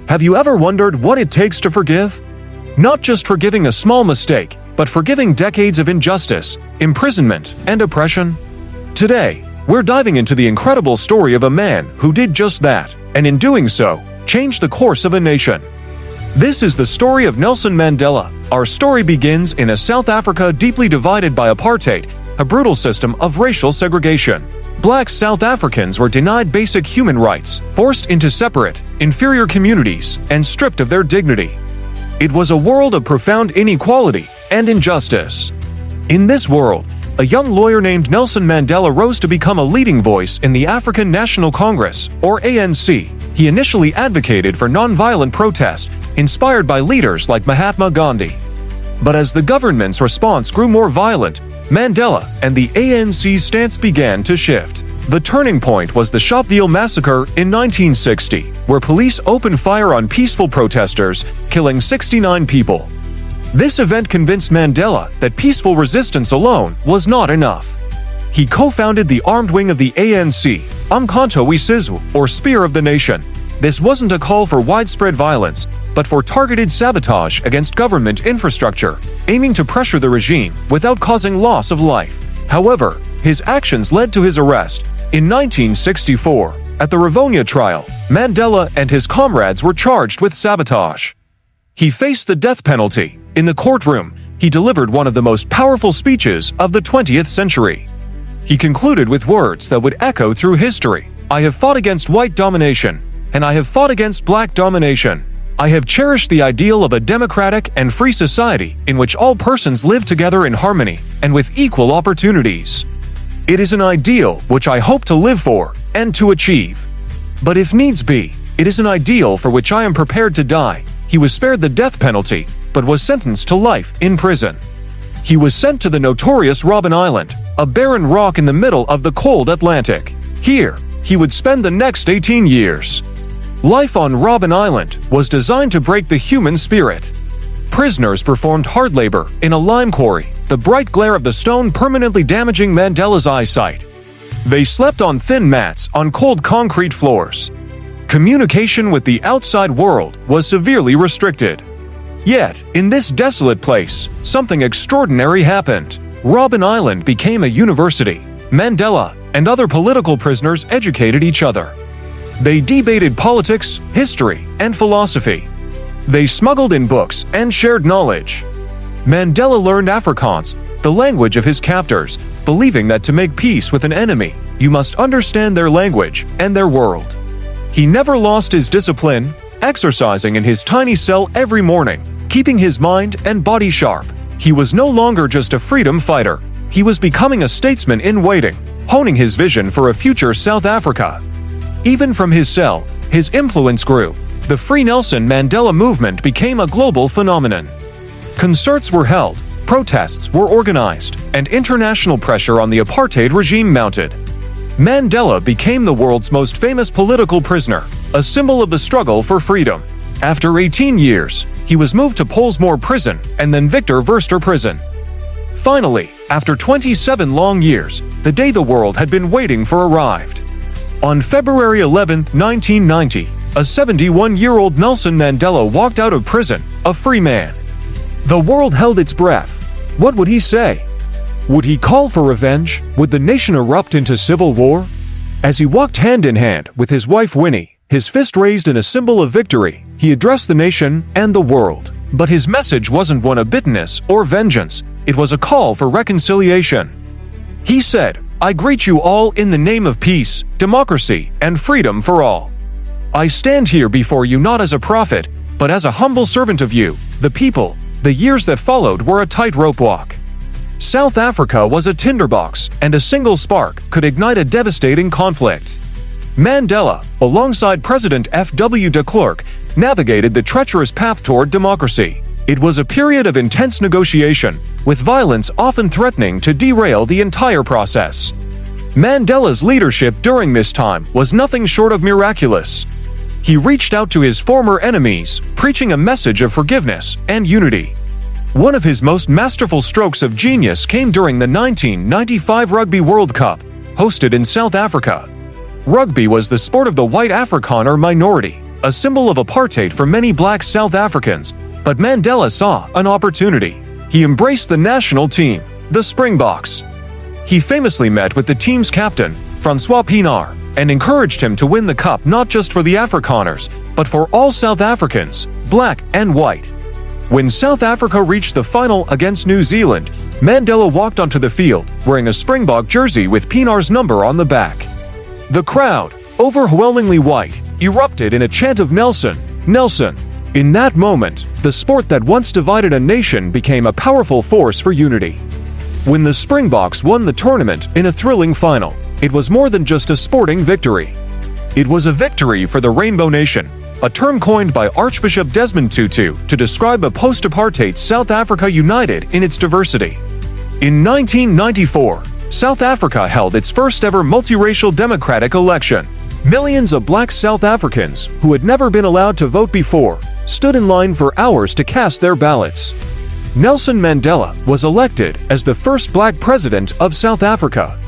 Have you ever wondered what it takes to forgive? Not just forgiving a small mistake, but forgiving decades of injustice, imprisonment, and oppression? Today, we're diving into the incredible story of a man who did just that, and in doing so, changed the course of a nation. This is the story of Nelson Mandela. Our story begins in a South Africa deeply divided by apartheid, a brutal system of racial segregation. Black South Africans were denied basic human rights, forced into separate, inferior communities, and stripped of their dignity. It was a world of profound inequality and injustice. In this world, a young lawyer named Nelson Mandela rose to become a leading voice in the African National Congress, or ANC. He initially advocated for nonviolent protest, inspired by leaders like Mahatma Gandhi. But as the government's response grew more violent, Mandela and the ANC's stance began to shift. The turning point was the Sharpeville massacre in 1960, where police opened fire on peaceful protesters, killing 69 people. This event convinced Mandela that peaceful resistance alone was not enough. He co-founded the armed wing of the ANC, Umkhonto we Sizwe, or Spear of the Nation. This wasn't a call for widespread violence, but for targeted sabotage against government infrastructure, aiming to pressure the regime without causing loss of life. However, his actions led to his arrest. In 1964, at the Rivonia trial, Mandela and his comrades were charged with sabotage. He faced the death penalty. In the courtroom, he delivered one of the most powerful speeches of the 20th century. He concluded with words that would echo through history. "I have fought against white domination, and I have fought against black domination. I have cherished the ideal of a democratic and free society in which all persons live together in harmony and with equal opportunities. It is an ideal which I hope to live for and to achieve. But if needs be, it is an ideal for which I am prepared to die." He was spared the death penalty, but was sentenced to life in prison. He was sent to the notorious Robben Island, a barren rock in the middle of the cold Atlantic. Here, he would spend the next 18 years. Life on Robben Island was designed to break the human spirit. Prisoners performed hard labor in a lime quarry, the bright glare of the stone permanently damaging Mandela's eyesight. They slept on thin mats on cold concrete floors. Communication with the outside world was severely restricted. Yet, in this desolate place, something extraordinary happened. Robben Island became a university. Mandela and other political prisoners educated each other. They debated politics, history, and philosophy. They smuggled in books and shared knowledge. Mandela learned Afrikaans, the language of his captors, believing that to make peace with an enemy, you must understand their language and their world. He never lost his discipline, exercising in his tiny cell every morning, keeping his mind and body sharp. He was no longer just a freedom fighter. He was becoming a statesman in waiting, honing his vision for a future South Africa. Even from his cell, his influence grew. The Free Nelson Mandela movement became a global phenomenon. Concerts were held, protests were organized, and international pressure on the apartheid regime mounted. Mandela became the world's most famous political prisoner, a symbol of the struggle for freedom. After 18 years, he was moved to Pollsmoor Prison and then Victor Verster Prison. Finally, after 27 long years, the day the world had been waiting for arrived. On February 11, 1990, a 71-year-old Nelson Mandela walked out of prison, a free man. The world held its breath. What would he say? Would he call for revenge? Would the nation erupt into civil war? As he walked hand in hand with his wife Winnie, his fist raised in a symbol of victory, he addressed the nation and the world. But his message wasn't one of bitterness or vengeance. It was a call for reconciliation. He said, "I greet you all in the name of peace, democracy, and freedom for all. I stand here before you not as a prophet, but as a humble servant of you, the people." The years that followed were a tightrope walk. South Africa was a tinderbox, and a single spark could ignite a devastating conflict. Mandela, alongside President F.W. de Klerk, navigated the treacherous path toward democracy. It was a period of intense negotiation, with violence often threatening to derail the entire process. Mandela's leadership during this time was nothing short of miraculous. He reached out to his former enemies, preaching a message of forgiveness and unity. One of his most masterful strokes of genius came during the 1995 Rugby World Cup, hosted in South Africa. Rugby was the sport of the white Afrikaner minority, a symbol of apartheid for many black South Africans, but Mandela saw an opportunity. He embraced the national team, the Springboks. He famously met with the team's captain, Francois Pienaar, and encouraged him to win the cup not just for the Afrikaners, but for all South Africans, black and white. When South Africa reached the final against New Zealand, Mandela walked onto the field wearing a Springbok jersey with Pienaar's number on the back. The crowd, overwhelmingly white, erupted in a chant of "Nelson, Nelson." In that moment, the sport that once divided a nation became a powerful force for unity. When the Springboks won the tournament in a thrilling final, it was more than just a sporting victory. It was a victory for the Rainbow Nation, a term coined by Archbishop Desmond Tutu to describe a post-apartheid South Africa united in its diversity. In 1994, South Africa held its first-ever multiracial democratic election. Millions of black South Africans, who had never been allowed to vote before, stood in line for hours to cast their ballots. Nelson Mandela was elected as the first black president of South Africa.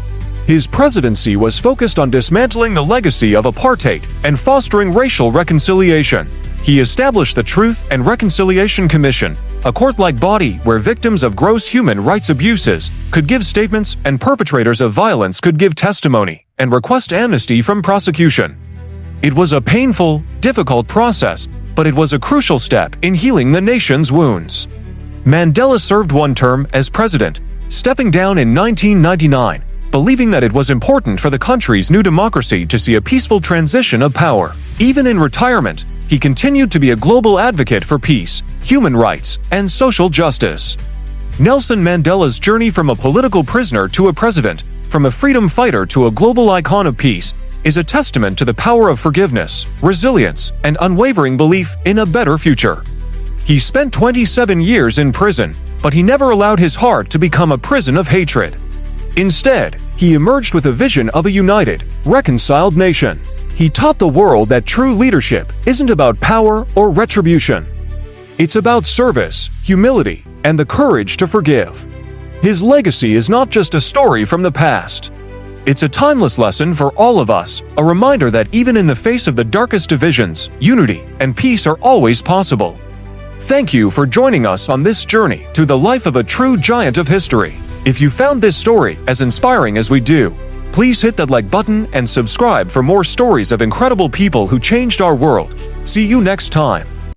His presidency was focused on dismantling the legacy of apartheid and fostering racial reconciliation. He established the Truth and Reconciliation Commission, a court-like body where victims of gross human rights abuses could give statements and perpetrators of violence could give testimony and request amnesty from prosecution. It was a painful, difficult process, but it was a crucial step in healing the nation's wounds. Mandela served one term as president, stepping down in 1999, believing that it was important for the country's new democracy to see a peaceful transition of power. Even in retirement, he continued to be a global advocate for peace, human rights, and social justice. Nelson Mandela's journey from a political prisoner to a president, from a freedom fighter to a global icon of peace, is a testament to the power of forgiveness, resilience, and unwavering belief in a better future. He spent 27 years in prison, but he never allowed his heart to become a prison of hatred. Instead, he emerged with a vision of a united, reconciled nation. He taught the world that true leadership isn't about power or retribution. It's about service, humility, and the courage to forgive. His legacy is not just a story from the past. It's a timeless lesson for all of us, a reminder that even in the face of the darkest divisions, unity and peace are always possible. Thank you for joining us on this journey through the life of a true giant of history. If you found this story as inspiring as we do, please hit that like button and subscribe for more stories of incredible people who changed our world. See you next time.